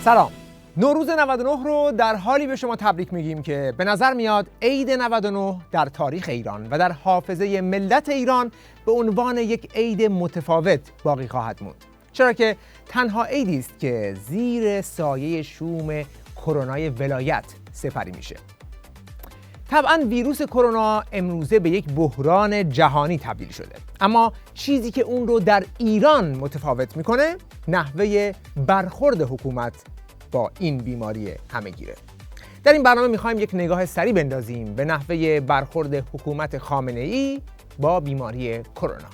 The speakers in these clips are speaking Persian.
سلام. نوروز 99 رو در حالی به شما تبریک میگیم که به نظر میاد عید 99 در تاریخ ایران و در حافظه ملت ایران به عنوان یک عید متفاوت باقی خواهد موند. چرا که تنها عیدی است که زیر سایه شوم کرونای ولایت سپری میشه. طبعاً ویروس کرونا امروزه به یک بحران جهانی تبدیل شده، اما چیزی که اون رو در ایران متفاوت میکنه نحوه برخورد حکومت با این بیماری همه‌گیره. در این برنامه میخوایم یک نگاه سریع بندازیم به نحوه برخورد حکومت خامنه‌ای با بیماری کرونا.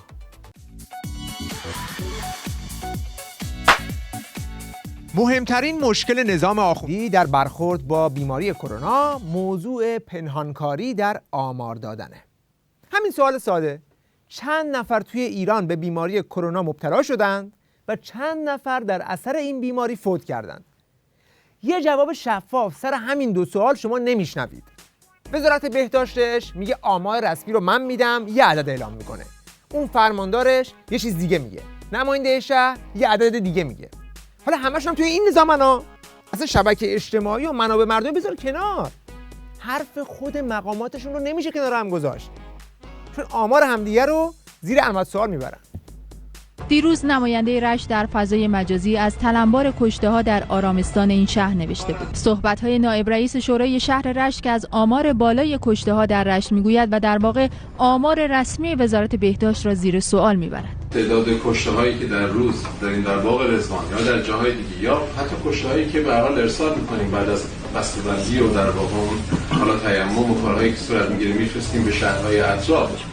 مهمترین مشکل نظام آخوندی در برخورد با بیماری کرونا موضوع پنهانکاری در آمار دادنه. همین سوال ساده: چند نفر توی ایران به بیماری کرونا مبتلا شدند و چند نفر در اثر این بیماری فوت کردند؟ یه جواب شفاف سر همین دو سوال شما نمیشنوید. وزارت بهداشتش میگه آمار رسمی رو من میدم، یه عدد اعلام میکنه. اون فرماندارش یه چیز دیگه میگه. نماینده شهر یه عدد دیگه میگه. حالا همشون هم توی این نظامنا. اصلا شبکه اجتماعی و منابع مردمی بذار کنار. حرف خود مقاماتشون رو نمیشه کنار هم گذاشت، چون آمار همدیگه رو زیر علامت سوال میبرن. دیروز نماینده رشت در فضای مجازی از تلمبار کشته‌ها در آرامستان این شهر نوشته بود. صحبت‌های نایب رئیس شورای شهر رشت که از آمار بالای کشته‌ها در رشت میگوید و در واقع آمار رسمی وزارت بهداشت را زیر سوال میبرد. تعداد کشته‌هایی که در روز داریم در باغ رضوان یا در جاهای دیگه، یا حتی کشته‌هایی که به هر حال ارسال می‌کنیم بعد از بسته‌بندی و در واقع حالا تیمم و کارهایی که صورت می‌گیره می‌فرستیم به شهرهای اطراف،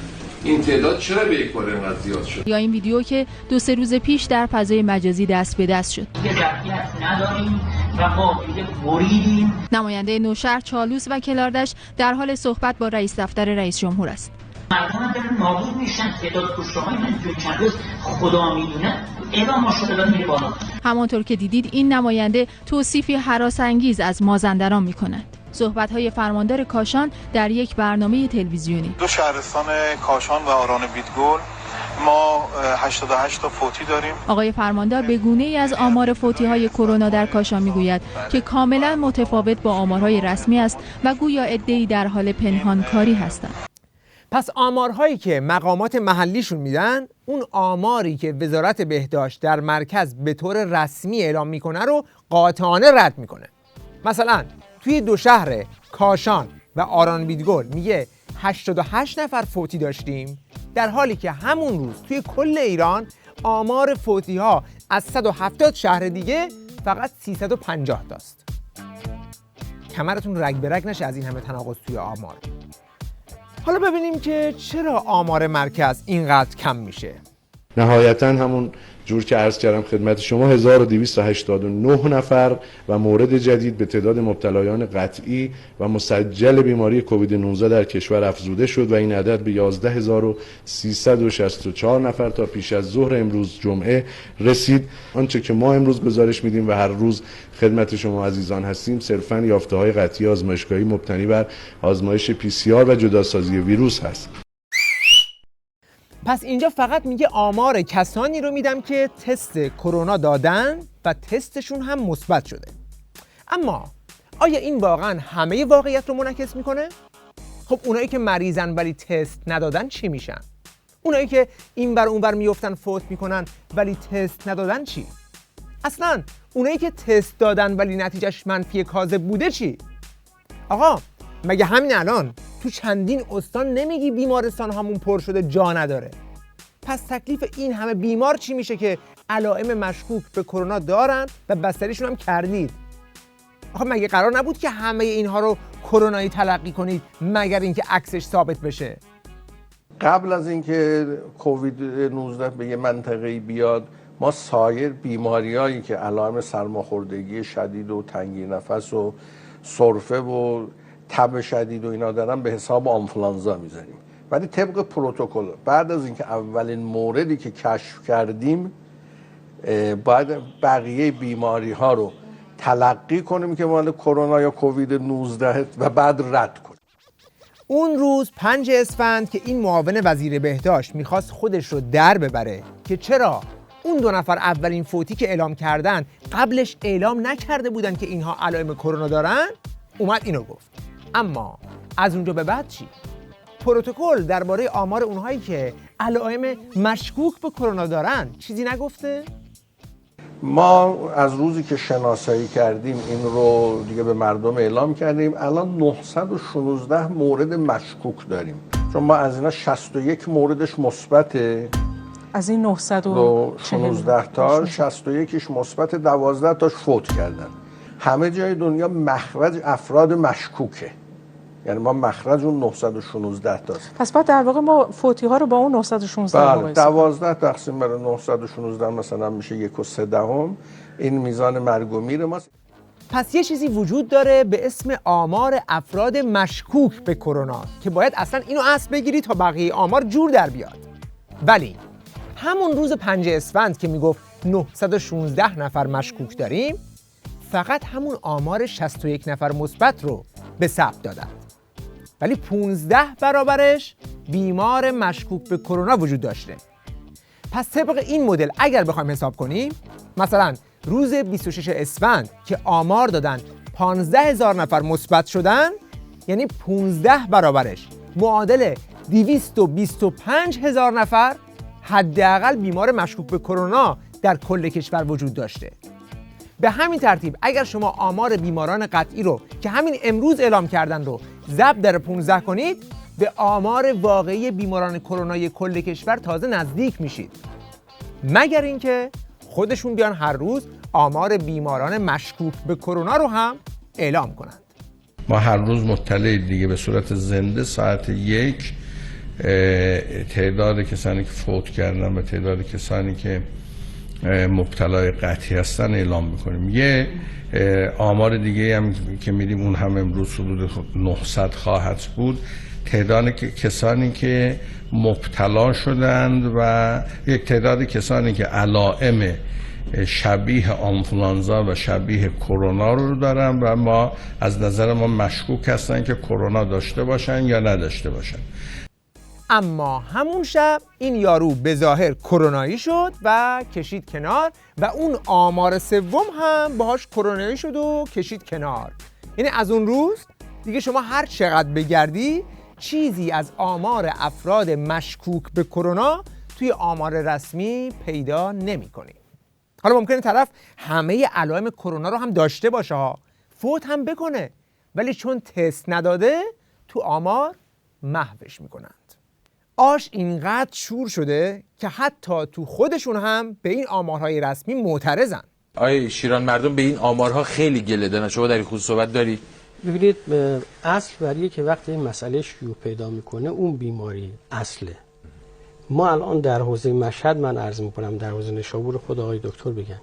این تعداد چرا به یک بار اینقدر زیاد شد؟ یا این ویدیو که 2-3 روز پیش در فضای مجازی دست به دست شد. ظرفیت نداریم و قافله بریدیم. نماینده نوشهر، چالوس و کلاردش در حال صحبت با رئیس دفتر رئیس جمهور است. مردم دارن نابود میشن. تعداد کشته‌های من تو چند روز خدا میدونه الا ماشاءالله میره بالا. همانطور که دیدید این نماینده توصیفی هراس‌انگیز از مازندران می‌کند. صحبت‌های فرماندار کاشان در یک برنامه تلویزیونی. دو شهرستان کاشان و آران بیدگل ما 88 تا فوتی داریم. آقای فرماندار به گونه‌ای از آمار فوتی‌های کرونا در کاشان میگوید که کاملا متفاوت با آمارهای رسمی است و گویا عده‌ای در حال پنهانکاری هستند. پس آمارهایی که مقامات محلیشون میدن، اون آماری که وزارت بهداشت در مرکز به طور رسمی اعلام میکنه رو قاطعانه رد میکنه. مثلا توی دو شهر کاشان و آران بیدگل میگه 88 نفر فوتی داشتیم، در حالی که همون روز توی کل ایران آمار فوتی ها از 170 شهر دیگه فقط 350 تاست. کمرتون رگ به رگ نشه از این همه تناقض توی آمار. حالا ببینیم که چرا آمار مرکز اینقدر کم میشه. نهایتاً همون جور که عرض کردم خدمت شما 1289 نفر و مورد جدید به تعداد مبتلایان قطعی و مسجل بیماری کووید 19 در کشور افزوده شد و این عدد به 11364 نفر تا پیش از ظهر امروز جمعه رسید. آنچه که ما امروز گزارش میدیم و هر روز خدمت شما عزیزان هستیم صرفاً یافته‌های قطعی آزمایشگاهی مبتنی بر آزمایش PCR و جداسازی ویروس هست. پس اینجا فقط میگه آمار کسانی رو میدم که تست کرونا دادن و تستشون هم مثبت شده. اما آیا این واقعا همه واقعیت رو منعکس میکنه؟ خب اونایی که مریضن ولی تست ندادن چی میشن؟ اونایی که اینور اونور میافتن فوت میکنن ولی تست ندادن چی؟ اصلا اونایی که تست دادن ولی نتیجهش منفی کاذب بوده چی؟ آقا مگه همین الان تو چندین استان نمیگی بیمارستان همون پر شده جا نداره؟ پس تکلیف این همه بیمار چی میشه که علائم مشکوک به کرونا دارن و بستریشون هم کردید؟ آخه مگه قرار نبود که همه اینها رو کرونایی تلقی کنید مگر اینکه عکسش ثابت بشه؟ قبل از اینکه کووید 19 به یه منطقه‌ای بیاد، ما سایر بیماریایی که علائم سرماخوردگی شدید و تنگی نفس و سرفه و تب شدید و اینا دارن به حساب آنفولانزا میذاریم. ولی طبق پروتکل بعد از اینکه اولین موردی که کشف کردیم باید بقیه بیماری ها رو تلقی کنیم که مال کرونا یا کووید 19 و بعد رد کنیم. اون روز 5 اسفند که این معاون وزیر بهداشت میخواست خودش رو در ببره که چرا اون 2 نفر اولین فوتی که اعلام کردن قبلش اعلام نکرده بودن که اینها علائم کرونا دارن، اومد اینو گفت. اما از اونجا به بعد چی؟ پروتکل درباره آمار اونهایی که علائم مشکوک به کرونا دارن چیزی نگفته؟ ما از روزی که شناسایی کردیم این رو دیگه به مردم اعلام کردیم، الان 916 مورد مشکوک داریم، چون ما از اینا 61 موردش مثبته، از این 916 تا 61ش مثبت، 12 تاش فوت کردن. همه جای دنیا مخرج افراد مشکوکه، یعنی ما مخرج اون 916 تاست. پس بعد در واقع ما فوتی ها رو با اون 916 بله، 12 تقسیم بر 916 مثلا میشه 1.3. این میزان مرگ و میر ماست. پس یه چیزی وجود داره به اسم آمار افراد مشکوک به کرونا که باید اصلا اینو اصل بگیری تا بقیه آمار جور در بیاد. ولی همون روز 5 اسفند که میگفت 916 نفر مشکوک داریم، فقط همون آمار 61 نفر مثبت رو به ثبت دادن، ولی 15 برابرش بیمار مشکوک به کرونا وجود داشته. پس طبق این مدل اگر بخوایم حساب کنیم، مثلا روز 26 اسفند که آمار دادن 15,000 نفر مثبت شدن، یعنی 15 برابرش معادل 225,000 نفر حداقل بیمار مشکوک به کرونا در کل کشور وجود داشته. به همین ترتیب اگر شما آمار بیماران قطعی رو که همین امروز اعلام کردن رو ضرب در 15 کنید، به آمار واقعی بیماران کرونای کل کشور تازه نزدیک میشید، مگر اینکه خودشون بیان هر روز آمار بیماران مشکوک به کرونا رو هم اعلام کنند. ما هر روز مطلع دیگه به صورت زنده ساعت 1 تعداد کسانی که فوت کردن و تعداد کسانی که مبتلای قطعی هستن اعلام میکنیم. یه آمار دیگه هم که میدیم اون هم امروز حدود 900 خواهد بود، تعداد کسانی که مبتلا شدند و یک تعداد کسانی که علائم شبیه آنفولانزا و شبیه کرونا رو دارن و ما از نظر ما مشکوک هستن که کرونا داشته باشن یا نداشته باشن. اما همون شب این یارو به ظاهر کرونایی شد و کشید کنار و اون آمار سوم هم باهاش کرونایی شد و کشید کنار. یعنی از اون روز دیگه شما هر چقدر بگردی چیزی از آمار افراد مشکوک به کرونا توی آمار رسمی پیدا نمی‌کنی. حالا ممکنه طرف همه علائم کرونا رو هم داشته باشه ها، فوت هم بکنه، ولی چون تست نداده تو آمار محوش میکنند. آش اینقدر شور شده که حتی تو خودشون هم به این آمارهای رسمی معترضن. آیه شیران مردم به این آمارها خیلی گله دارن، شما در این خصوص صحبت داری؟ ببینید، اصل بریه که وقتی این مسئله شیوع پیدا میکنه اون بیماری اصله. ما الان در حوزه مشهد، من عرض میکنم در حوزه نشابور خود آقای دکتر بگن،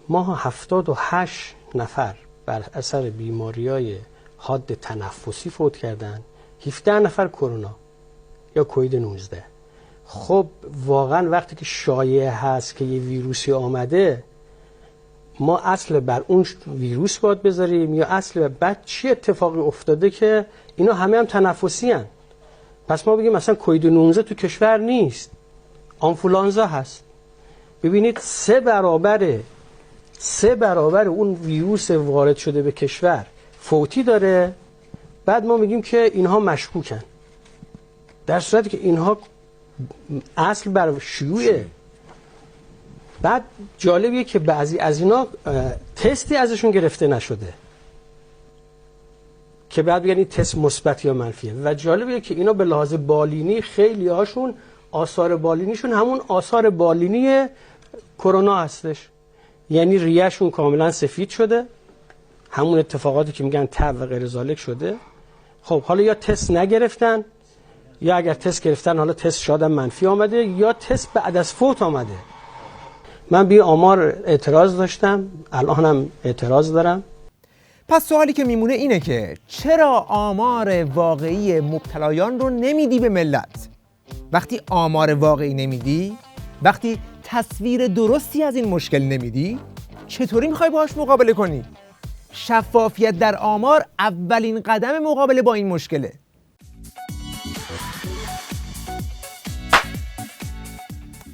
ما 78 نفر بر اثر بیماریای حاد تنفسی فوت کردن، 17 نفر کرونا یا کووید 19. خب واقعا وقتی که شایعه هست که یه ویروسی آمده، ما اصل بر اون ویروس باید بذاریم یا اصل بعد چی اتفاقی افتاده که اینا همه هم تنفسی هن؟ پس ما بگیم مثلا کووید 19 تو کشور نیست، آنفولانزا هست. ببینید 3 برابر اون ویروس وارد شده به کشور فوتی داره، بعد ما میگیم که اینها مشکوکن، در صورتی که اینها اصل بر شیوعه. بعد جالبیه که بعضی از اینا تستی ازشون گرفته نشده که بعد بگن این تست مثبت یا منفیه. و جالبیه که اینا به لحاظ بالینی خیلی هاشون آثار بالینیشون همون آثار بالینی کرونا هستش، یعنی ریهشون کاملا سفید شده، همون اتفاقاتی که میگن تب و غیر ذالک شده. خب حالا یا تست نگرفتن، یا اگر تست گرفتن حالا تست شاید منفی آمده، یا تست بعد از فوت آمده. من به آمار اعتراض داشتم، الان هم اعتراض دارم. پس سوالی که میمونه اینه که چرا آمار واقعی مبتلایان رو نمیدی به ملت؟ وقتی آمار واقعی نمیدی، وقتی تصویر درستی از این مشکل نمیدی، چطوری میخوای باهاش مقابله کنی؟ شفافیت در آمار اولین قدم مقابله با این مشکله.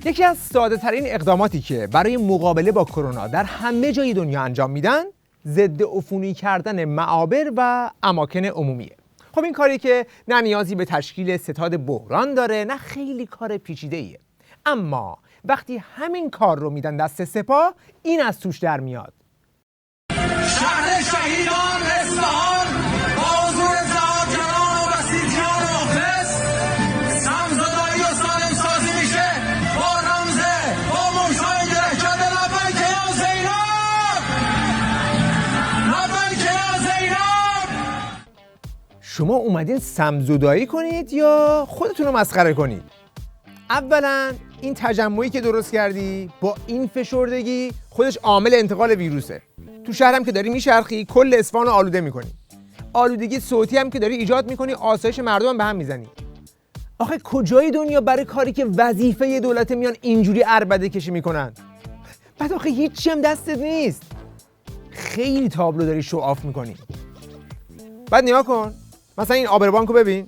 یکی از ساده ترین اقداماتی که برای مقابله با کرونا در همه جای دنیا انجام میدن ضد عفونی کردن معابر و اماکن عمومیه. خب این کاری که نه نیازی به تشکیل ستاد بحران داره، نه خیلی کار پیچیده ایه. اما وقتی همین کار رو میدن دست سپاه، این از توش در میاد. شهر شهیدان اصفهان با حضور زهادجان و بسیجیان مخلص سمزدایی و سالم سازی میشه با رمزه با موشای گره کرده لبیک یا زینب، لبیک یا زینب. شما اومدین سمزدایی کنید یا خودتون رو مسخره کنید؟ اولا این تجمعی که درست کردی با این فشردگی خودش عامل انتقال ویروسه. تو شهرم که داری میچرخی کل اصفهان رو آلوده میکنی. آلودگی صوتی هم که داری ایجاد میکنی، آسایش مردم هم به هم میزنی. آخه کجای دنیا برای کاری که وظیفه دولت میان اینجوری عربده کشی میکنن؟ بعد آخه هیچی هم دستت نیست. خیلی تابلو داری شو آف میکنی. بعد نیا کن، مثلا این آبربانکو ببین،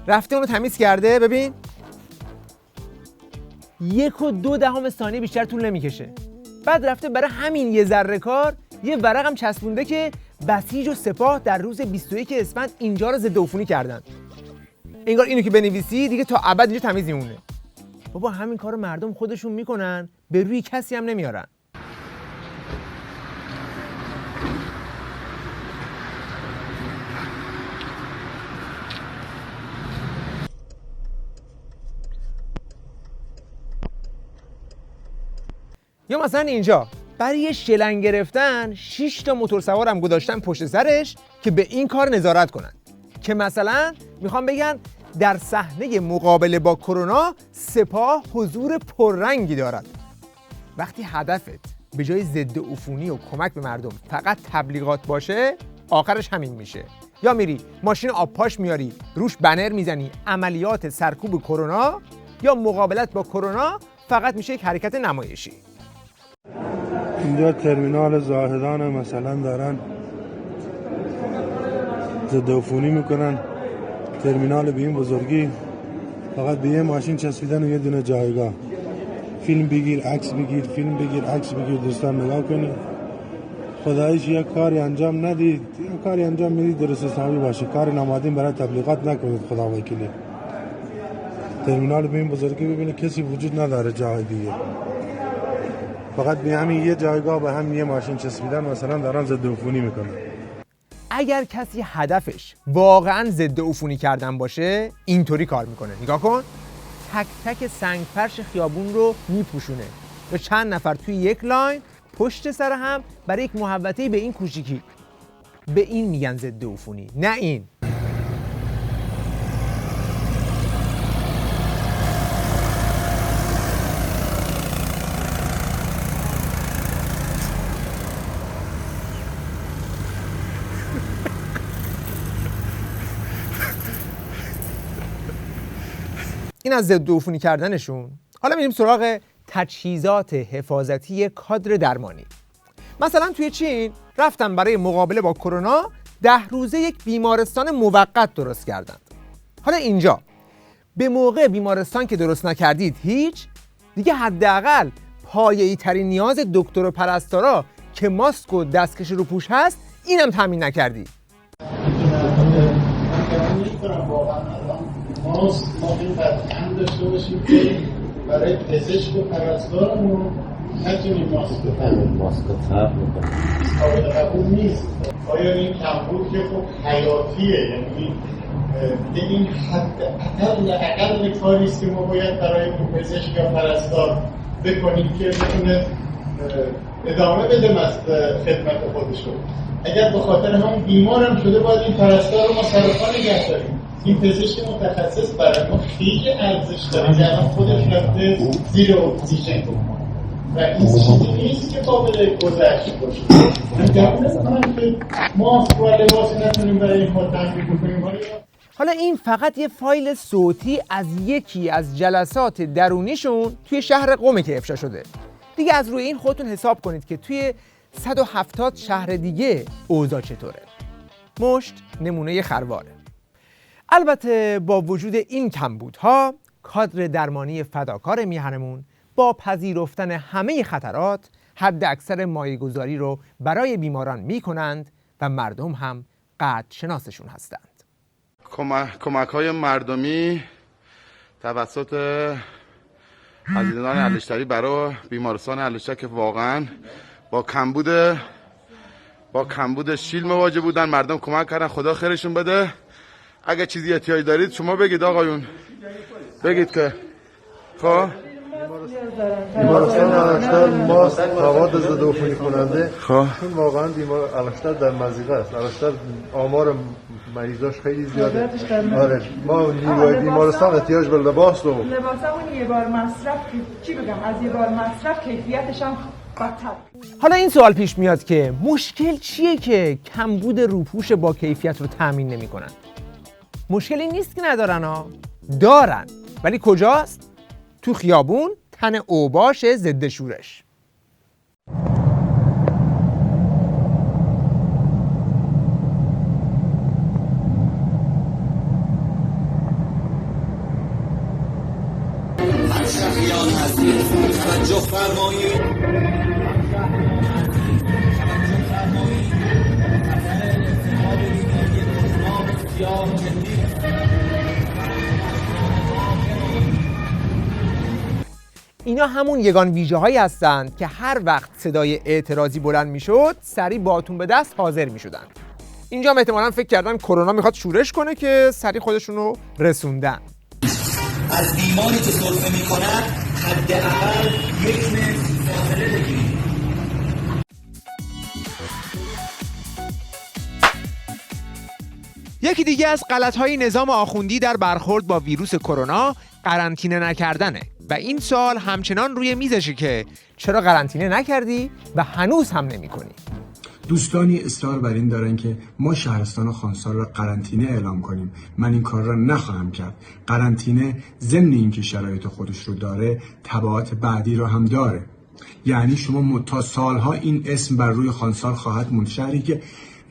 رفته اونو تمیز کرده، ببین 1.2 ثانیه بیشتر طول نمیکشه. بعد رفته برای همین یه ذره کار یه ورق هم چسبونده که بسیج و سپاه در روز 21 اسفند اینجا رو ضد عفونی کردن. انگار اینو که بنویسی دیگه تا ابد اینجا تمیز میمونه. بابا همین کارو مردم خودشون میکنن، به روی کسی هم نمیارن. یا مثلا اینجا برای شلنگ گرفتن 6 تا موتورسوارم گذاشتن پشت سرش که به این کار نظارت کنن، که مثلا میخوام بگن در صحنه مقابله با کرونا سپاه حضور پررنگی دارد. وقتی هدفت به جای ضد عفونی و کمک به مردم فقط تبلیغات باشه، آخرش همین میشه. یا میری ماشین آبپاش میاری روش بنر میزنی عملیات سرکوب کرونا، یا مقابلت با کرونا فقط میشه یک حرکت نمایشی. اینجا ترمینال زاهدان مثلا دارن ضد عفونی میکنن، ترمینال به این بزرگی فقط به یه ماشین چسبیدن و یه دونه جایگاه. فیلم بگیر عکس بگیر، فیلم بگیر عکس بگیر. دوستان نگاه کنید، خداییش یه کاری انجام ندید، یه کاری انجام میدید درست حسابی باشه. کار نمادین برای تبلیغات نکنید خدا وکیلی. ترمینال به این بزرگی ببینید کسی وجود نداره جای دیگه، فقط به همین یه جایگاه به هم یه ماشین چسبیدن مثلا دارن ضد عفونی میکنن. اگر کسی هدفش واقعا ضد عفونی کردن باشه اینطوری کار میکنه. نگاه کن، تک تک سنگ فرش خیابون رو میپوشونه به چند نفر توی یک لاین پشت سر هم برای یک محوطه به این کوچیکی. به این میگن ضد عفونی، نه این. این از ضد عفونی کردنشون. حالا میریم سراغ تجهیزات حفاظتی کادر درمانی. مثلا توی چین رفتن برای مقابله با کرونا 10 روزه یک بیمارستان موقت درست کردند. حالا اینجا به موقع بیمارستان که درست نکردید هیچ، دیگه حداقل پایه‌ای ترین نیاز دکتر و پرستارا که ماسک و دستکش رو پوش هست اینم تامین نکردی. ما این فرهنگ داشته باشیم که برای پزشک و پرستارمون نتونیم ماسک بفهمیم. ماسک تب قابل قبول نیست. آیا این کمبود که خب حیاتیه، یعنی این اقل کاریست که ما باید برای پزشک یا پرستار بکنیم که بتونه ادامه بده خدمت خودشون. اگر به خاطر همون بیمار هم شده باید این پرستار رو ما سرپا نگه داریم. این پزشک متخصص برای ما خیلی ارزش داره که الان خودش رفته زیر اکسیژن و این چیزی نیست که قابل گذشت باشه. من گمون نمی‌کنم که ماسک و لباسی نتونیم برای این کار تامین بکنیم. حالا این فقط یه فایل صوتی از یکی از جلسات درونیشون توی شهر قم که افشا شده. دیگه از روی این خودتون حساب کنید که توی 170 شهر دیگه اوضاع چطوره. مشت نمونه خرواره. البته با وجود این کمبودها کادر درمانی فداکار میهنمون با پذیرفتن همه خطرات حد اکثر مایه‌گذاری رو برای بیماران می‌کنند و مردم هم قدر شناسشون هستند. کمک‌های مردمی توسط عزیزان علشتری برای بیمارستان علشتر که واقعا با کمبود شیل مواجه بودن، مردم کمک کردن، خدا خیرشون بده. اگه چیزی احتیاج دارید شما بگید آقایون، بگید که خب بیمارستان علشتر ماست مواد ضد عفونی کننده، چون واقعا بیمار علشتر در مضیقه است. علشتر آمار مریضاش خیلی زیاده. آره ما نیروی بیمارستان احتیاج به لباس و لباسمون یه بار مصرف، چی بگم، از یه بار مصرف کیفیتش هم بدتر. حالا این سوال پیش میاد که مشکل چیه که کمبود روپوش با کیفیت رو تامین نمی‌کنن؟ مشکلی نیست که ندارن ها، دارن، ولی کجاست؟ تو خیابون تن اوباش ضد شورش. اینا همون یگان ویژه هایی هستند که هر وقت صدای اعتراضی بلند میشد سریع باتون به دست حاضر میشدن. اینجا احتمالاً فکر کردن کرونا میخواد شورش کنه که سریع خودشونو رسوندن. از بیماری که سرفه میکند حداقل 1 متر فاصله بگیرید. یکی دیگه از غلط‌های نظام آخوندی در برخورد با ویروس کرونا قرنطینه نکردنه و این سوال همچنان روی میزشه که چرا قرنطینه نکردی و هنوز هم نمی‌کنی؟ دوستانی اصرار بر این دارن که ما شهرستان و خانسار را قرنطینه اعلام کنیم. من این کار را نخواهم کرد. قرنطینه ضمن اینکه شرایط خودش رو داره، تبعات بعدی رو هم داره. یعنی شما تا سالها این اسم بر روی خانسار خواهد موند، شهری که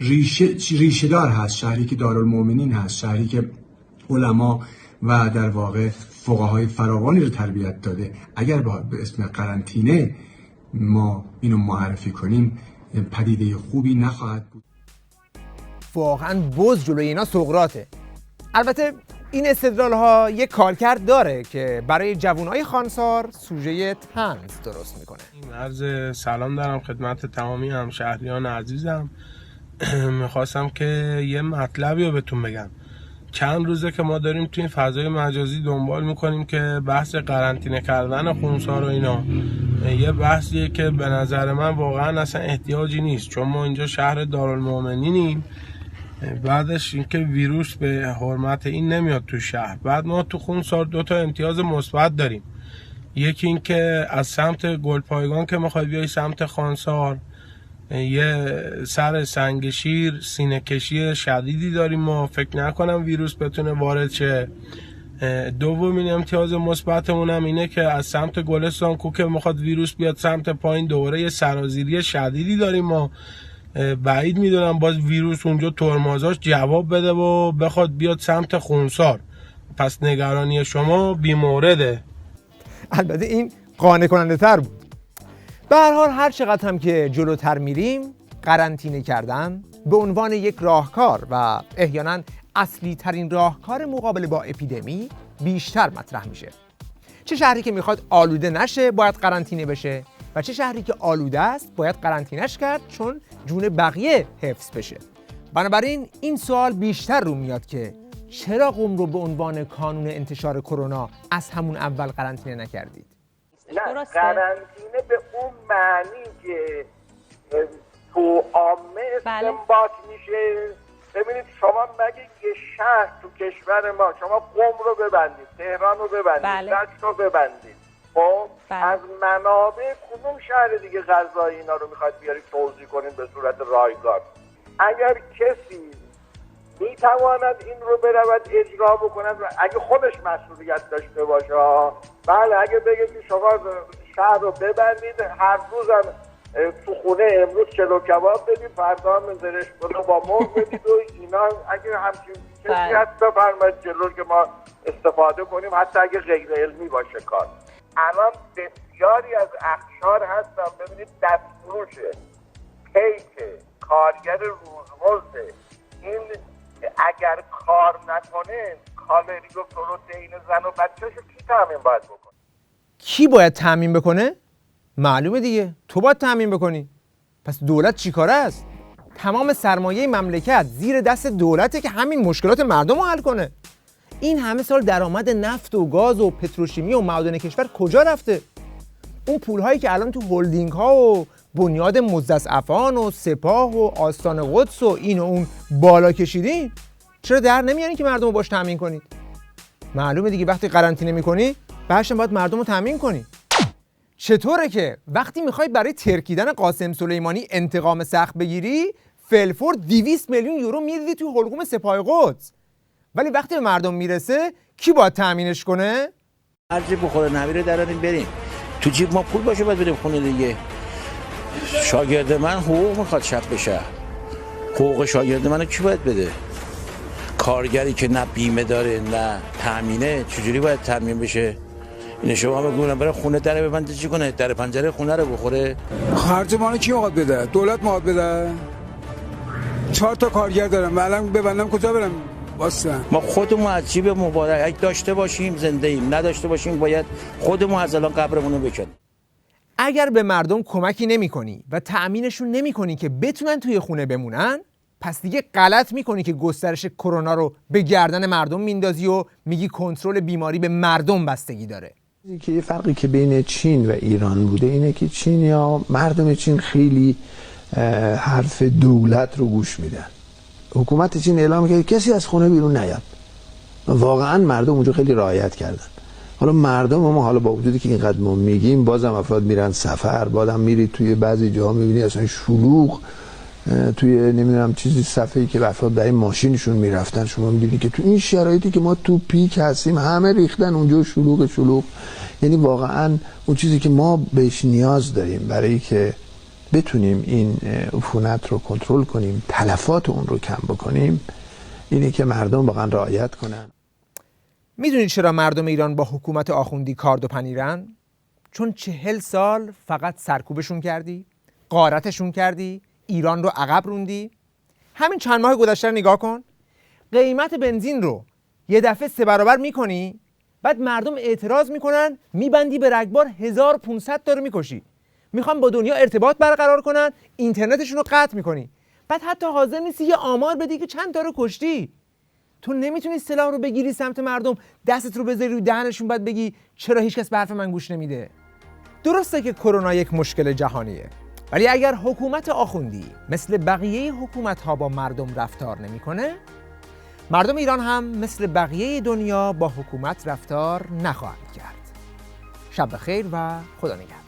ریشه دار هست، شهری که دارالمؤمنین هست، شهری که علما و در واقع فقهای فراوانی رو تربیت داده. اگر به اسم قرنطینه ما اینو معرفی کنیم پدیده خوبی نخواهد بود. واقعا بز جلوی اینا سقراطه. البته این استدلال ها یک کارکرد داره که برای جوانای خانسار سوژه طنز درست میکنه. عرض سلام دارم خدمت تمامی همشهریان عزیزم. میخواستم که یه مطلبی رو بهتون بگم. چند روزه که ما داریم توی این فضای مجازی دنبال میکنیم که بحث قرنطینه کردن خونسار و اینا یه بحثیه که به نظر من واقعا اصلا احتیاجی نیست، چون ما اینجا شهر دارالمؤمنینیم. بعدش اینکه ویروس به حرمت این نمیاد تو شهر. بعد ما تو خونسار 2 تا امتیاز مثبت داریم. یکی اینکه از سمت گلپایگان که میخوای بیای سمت خانسار یه سر سنگ شیر سینه کشی شدیدی داریم، ما فکر نکنم ویروس بتونه وارد شه. دومین امتیاز مثبتمون هم اینه که از سمت گلستان کو که میخواد ویروس بیاد سمت پایین دوره یه سرازیری شدیدی داریم، ما بعید میدونم باز ویروس اونجا ترمازاش جواب بده و بخواد بیاد سمت خونسار. پس نگرانی شما بیمورده. البته این قانع کننده تر بود. به هر حال هر چقدر هم که جلوتر میریم قرنطینه کردن به عنوان یک راهکار و احیانا اصلی ترین راهکار مقابله با اپیدمی بیشتر مطرح میشه. چه شهری که میخواد آلوده نشه باید قرنطینه بشه و چه شهری که آلوده است باید قرنطینه‌اش کرد چون جون بقیه حفظ بشه. بنابراین این سوال بیشتر رو میاد که چرا قم رو به عنوان کانون انتشار کرونا از همون اول قرنطینه نکردید؟ نه، قرنطینه به اون معنی که تو عامه استنباط میشه. ببینید شما مگه یه شهر تو کشور ما، شما قم رو ببندید، تهران رو ببندید، رشت رو ببندید، خب از منابع کدوم شهر دیگه غذای اینا رو میخواد بیارید توزیع کنید به صورت رایگان؟ اگر کسی میتواند این رو برود اجرا بکند و اگه خودش مسئولیت داشته باشه، بله اگه بگید که شما شهر رو ببندید، هر روزم تو خونه امروز چلو کباب بدید، فردا هم زرشک پلو با مرغ بدید و اینا، اگه همچین کسی هست بفرمایید جلو که ما استفاده کنیم، حتی اگه غیر علمی باشه کار. الان بسیاری از اقشار هستن، ببینید دستفروشه، کیک، کارگر روزمزد، این اگر کار نکنه کالری و پروتئین زن و بچه‌شو کی تامین باید بکنه؟ کی باید تامین بکنه؟ معلومه دیگه، تو باید تامین بکنی. پس دولت چی کاره است؟ تمام سرمایه مملکت زیر دست دولته که همین مشکلات مردم رو حل کنه. این همه سال درآمد نفت و گاز و پتروشیمی و معادن کشور کجا رفته؟ اون پولهایی که الان تو هلدینگ ها و بنیاد مستضعفان و سپاه و آستان قدس و این و اون بالا کشیدین، چرا در نمیارین که مردم رو باش تامین کنید؟ معلومه دیگه وقتی قرنطینه میکنی بعدش باید مردم رو تامین کنی. چطوره که وقتی میخوای برای ترکیدن قاسم سلیمانی انتقام سخت بگیری فلفور 200 میلیون یورو میدیدی تو حلقوم سپاه قدس، ولی وقتی به مردم میرسه کی باید تامینش کنه؟ هر چی بخوره نمیره دراریم بریم تو جیب ما پول باشه باید بریم خونه دیگه. شاگرد من حقوق میخواد شب بشه، حقوق شاگرد منو کی باید بده؟ کارگری که نه بیمه داره نه تامینه چجوری باید تامین بشه؟ این شما بگونم برای خونه در ببنده چی کنه؟ در پنجره خونه رو بخوره؟ خرج مانو کی موقع بده؟ دولت موقع بده؟ 4 تا کارگر دارم الان ببندم کجا برم؟ واسه ما خودمون از جیب مبارک اگه داشته باشیم زنده ایم، نداشته باشیم باید خودمون از الان قبرمون رو بکنیم. اگر به مردم کمکی نمی‌کنی و تأمینشون نمی‌کنی که بتونن توی خونه بمونن، پس دیگه غلط می‌کنی که گسترش کرونا رو به گردن مردم میندازی و میگی کنترل بیماری به مردم بستگی داره. که یه فرقی که بین چین و ایران بوده اینه که چین یا مردم چین خیلی حرف دولت رو گوش میدن. حکومت چین اعلام کرد کسی از خونه بیرون نیاد. واقعا مردم اونجا خیلی رعایت کردن. حالا مردم ما حالا با وجودی که اینقدر ما میگیم بازم افراد میرن سفر، بازم میری توی بعضی جاها میبینی اصلا شلوغ، توی نمیدونم چیزی صفحه‌ای که افراد برای ماشینشون میرفتن شما میبینی که تو این شرایطی که ما تو پیک هستیم همه ریختن اونجا شلوغ. یعنی واقعا اون چیزی که ما بهش نیاز داریم برای که بتونیم این عفونت رو کنترل کنیم، تلفات اون رو کم بکنیم، اینه که مردم واقعا رعایت کنن. میدونید چرا مردم ایران با حکومت آخوندی کارد و پنیرن؟ چون 40 سال فقط سرکوبشون کردی، غارتشون کردی، ایران رو عقب روندی. همین چند ماه گذشته رو نگاه کن، قیمت بنزین رو یه دفعه 3 برابر میکنی، بعد مردم اعتراض میکنن، میبندی به رگبار 1500 تا رو میکشی. میخوان با دنیا ارتباط برقرار کنن، اینترنتشون رو قطع میکنی، بعد حتی حاضر نیستی یه آمار بدی که چند تا رو کشتی. تو نمیتونی سلاح رو بگیری سمت مردم، دستت رو بذاری روی دهنشون، بعد بگی چرا هیچکس به حرف من گوش نمیده. درسته که کرونا یک مشکل جهانیه، ولی اگر حکومت آخوندی مثل بقیه حکومت‌ها با مردم رفتار نمی‌کنه، مردم ایران هم مثل بقیه دنیا با حکومت رفتار نخواهند کرد. شب بخیر و خدا نگهدار.